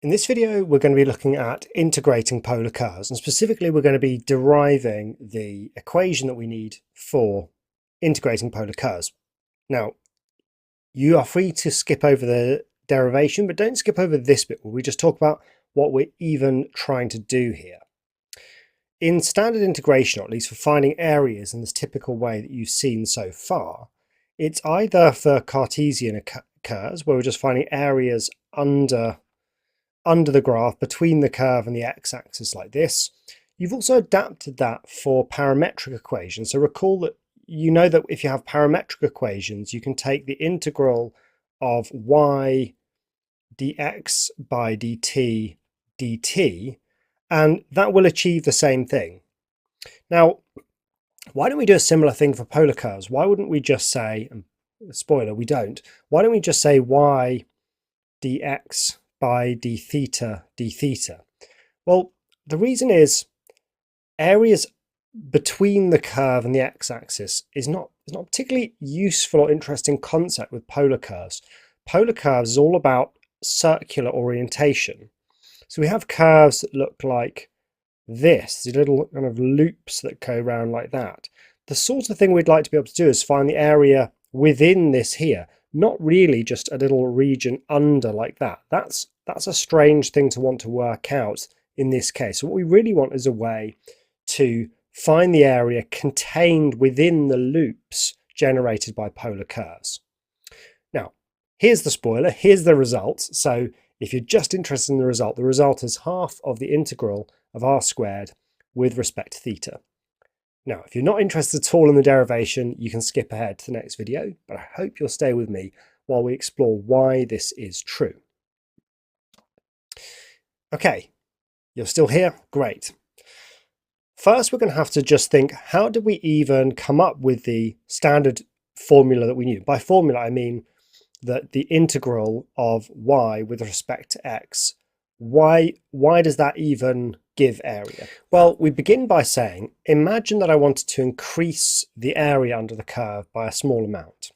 In this video, we're going to be looking at integrating polar curves, and specifically we're going to be deriving the equation that we need for integrating polar curves. Now, you are free to skip over the derivation, but don't skip over this bit where we just talk about what we're even trying to do here. In standard integration, or at least for finding areas in this typical way that you've seen so far, it's either for Cartesian curves, where we're just finding areas under the graph between the curve and the x-axis like this. You've also adapted that for parametric equations. So recall that you know that if you have parametric equations, you can take the integral of y dx by dt dt, and that will achieve the same thing. Now, why don't we do a similar thing for polar curves? Why wouldn't we just say, and spoiler, we don't, why don't we just say y dx by d theta d theta? Well, the reason is areas between the curve and the x-axis is not a particularly useful or interesting concept with polar curves. Polar curves is all about circular orientation. So we have curves that look like this, these little kind of loops that go around like that. The sort of thing we'd like to be able to do is find the area within this here, not really just a little region under like that. That's a strange thing to want to work out in this case. So what we really want is a way to find the area contained within the loops generated by polar curves. Now, here's the spoiler, here's the result. So if you're just interested in the result is half of the integral of r squared with respect to theta. Now, if you're not interested at all in the derivation, you can skip ahead to the next video, but I hope you'll stay with me while we explore why this is true. Okay, you're still here? Great. First, we're going to have to just think, how did we even come up with the standard formula that we knew? By formula, I mean that the integral of y with respect to x, why does that even give area? Well, we begin by saying, imagine that I wanted to increase the area under the curve by a small amount.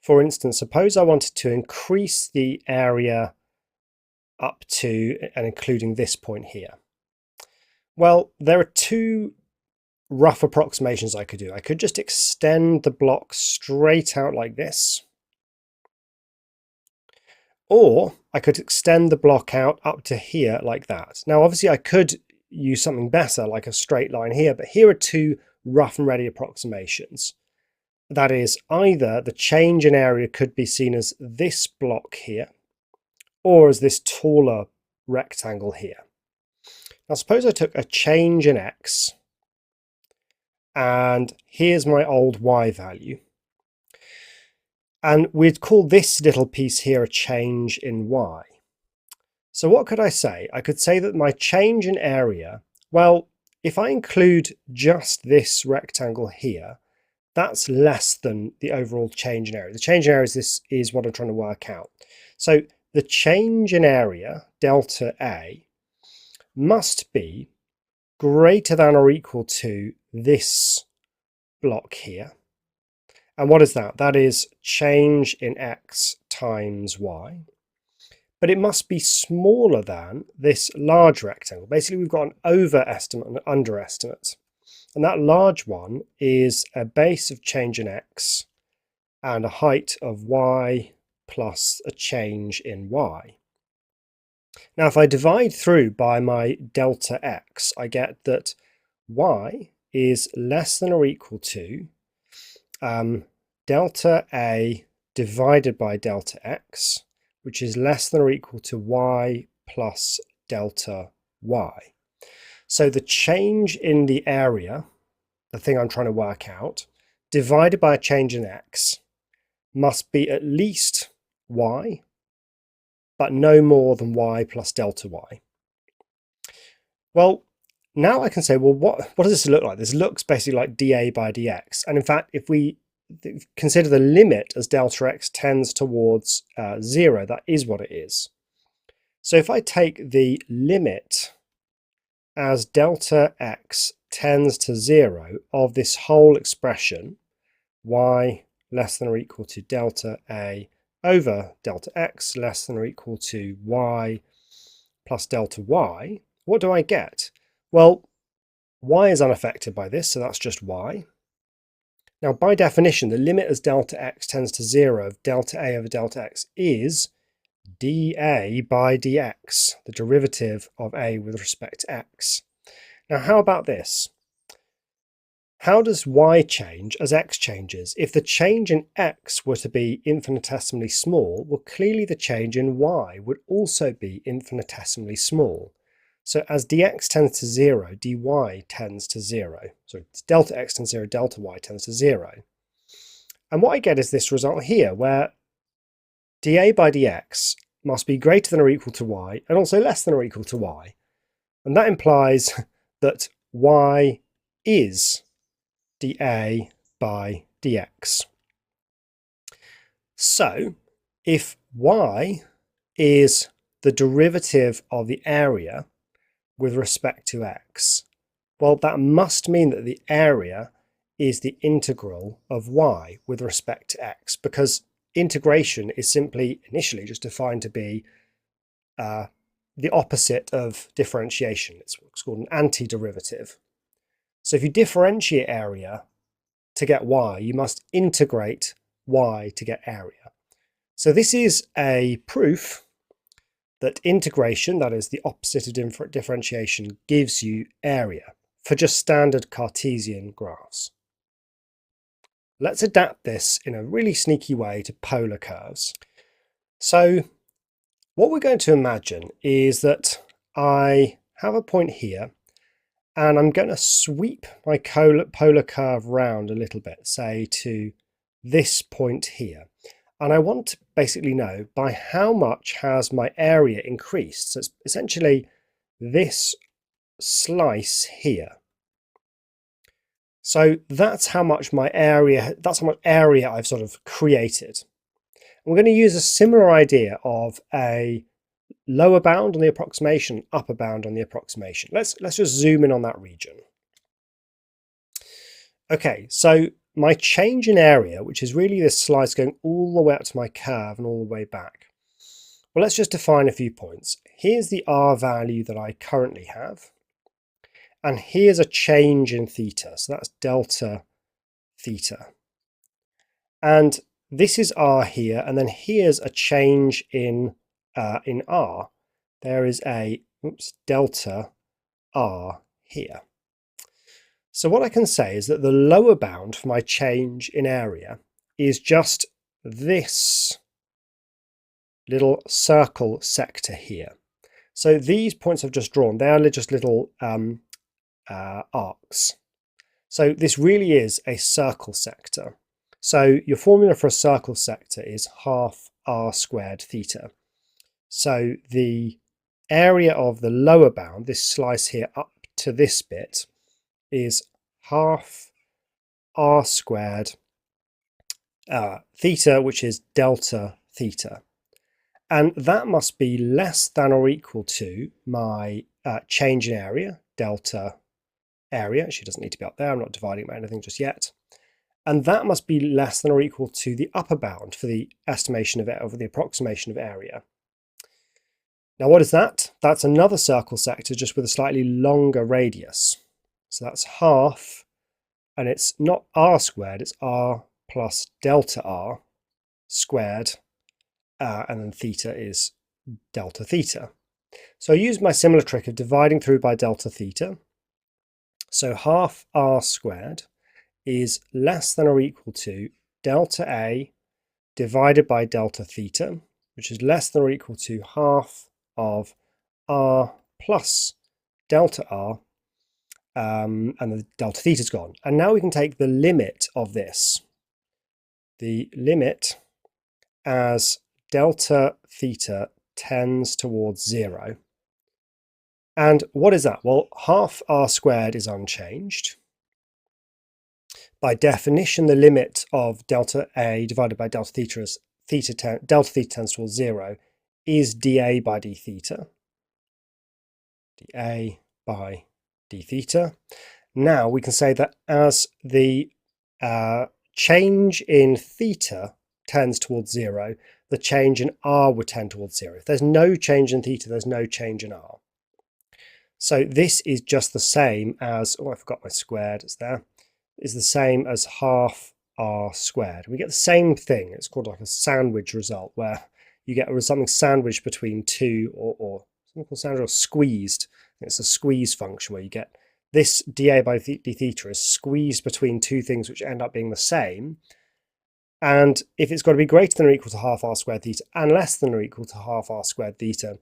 For instance, suppose I wanted to increase the area up to and including this point here. Well, there are two rough approximations I could do. I could just extend the block straight out like this, or I could extend the block out up to here like that. Now, obviously, I could use something better like a straight line here, but here are two rough and ready approximations. That is, either the change in area could be seen as this block here, or as this taller rectangle here. Now, suppose I took a change in x, and here's my old y value. And we'd call this little piece here a change in y. So what could I say? I could say that my change in area, well, if I include just this rectangle here, that's less than the overall change in area. The change in area is what I'm trying to work out. So the change in area, delta A, must be greater than or equal to this block here. And what is that? That is change in x times y. But it must be smaller than this large rectangle. Basically, we've got an overestimate and an underestimate. And that large one is a base of change in x and a height of y plus a change in y. Now, if I divide through by my delta x, I get that y is less than or equal to delta A divided by delta x, which is less than or equal to y plus delta y. So the change in the area, the thing I'm trying to work out, divided by a change in x, must be at least y, but no more than y plus delta y. Well, now I can say, well, what does this look like? This looks basically like dA by dx. And in fact, if we consider the limit as delta x tends towards 0, that is what it is. So if I take the limit as delta x tends to 0 of this whole expression, y less than or equal to delta A over delta x less than or equal to y plus delta y, what do I get? Well, y is unaffected by this, so that's just y. Now, by definition, the limit as delta x tends to 0 of delta a over delta x is dA by dx, the derivative of a with respect to x. Now, how about this? How does y change as x changes? If the change in x were to be infinitesimally small, well, clearly the change in y would also be infinitesimally small. So as dx tends to 0, dy tends to 0. So delta x tends to 0, delta y tends to 0. And what I get is this result here, where dA by dx must be greater than or equal to y, and also less than or equal to y. And that implies that y is dA by dx. So if y is the derivative of the area with respect to x, well, that must mean that the area is the integral of y with respect to x, because integration is simply initially just defined to be the opposite of differentiation. It's what's called an antiderivative. So if you differentiate area to get y, you must integrate y to get area. So this is a proof that integration, that is the opposite of differentiation, gives you area for just standard Cartesian graphs. Let's adapt this in a really sneaky way to polar curves. So what we're going to imagine is that I have a point here, and I'm going to sweep my polar curve round a little bit, say to this point here. And I want to basically know by how much has my area increased. So it's essentially this slice here. So that's how much area I've sort of created. And we're going to use a similar idea of a lower bound on the approximation, upper bound on the approximation. Let's just zoom in on that region. Okay, so my change in area, which is really this slice going all the way up to my curve and all the way back. Well, let's just define a few points. Here's the R value that I currently have. And here's a change in theta, so that's delta theta. And this is R here, and then here's a change in R. There is a delta R here. So what I can say is that the lower bound for my change in area is just this little circle sector here. So these points I've just drawn, they are just little arcs. So this really is a circle sector. So your formula for a circle sector is half r squared theta. So the area of the lower bound, this slice here up to this bit, is half r squared theta, which is delta theta. And that must be less than or equal to my change in area, delta area. She doesn't need to be up there. I'm not dividing by anything just yet. And that must be less than or equal to the upper bound for the estimation of the approximation of area. Now what is that? That's another circle sector just with a slightly longer radius. So that's half, and it's not r squared, it's r plus delta r squared, and then theta is delta theta. So I use my similar trick of dividing through by delta theta. So half r squared is less than or equal to delta a divided by delta theta, which is less than or equal to half of r plus delta r, and the delta theta is gone. And now we can take the limit of this. The limit as delta theta tends towards 0. And what is that? Well, half r squared is unchanged. By definition, the limit of delta a divided by delta theta as delta theta tends towards 0 is dA by d theta. dA by d theta. Now we can say that as the change in theta tends towards 0, the change in r would tend towards 0. If there's no change in theta, there's no change in r. So this is just the same as, oh, I forgot my squared, it's there, is the same as half r squared. We get the same thing. It's called like a sandwich result, where you get something sandwiched between two, or something called sandwich or squeezed. It's a squeeze function where you get this dA by d theta is squeezed between two things which end up being the same. And if it's got to be greater than or equal to half r squared theta and less than or equal to half r squared theta,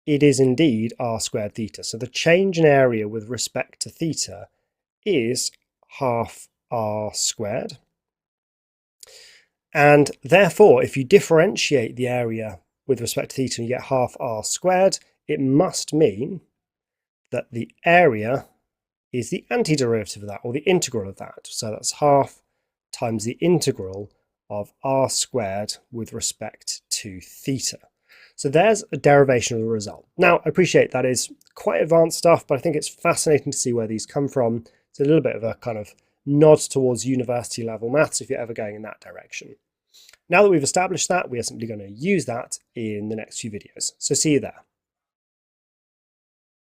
it is indeed r squared theta. So the change in area with respect to theta is half r squared. And therefore, if you differentiate the area with respect to theta and you get half r squared, it must mean that the area is the antiderivative of that, or the integral of that. So that's half times the integral of r squared with respect to theta. So there's a derivation of the result. Now, I appreciate that is quite advanced stuff, but I think it's fascinating to see where these come from. It's a little bit of a kind of nod towards university level maths if you're ever going in that direction. Now that we've established that, we are simply going to use that in the next few videos. So see you there.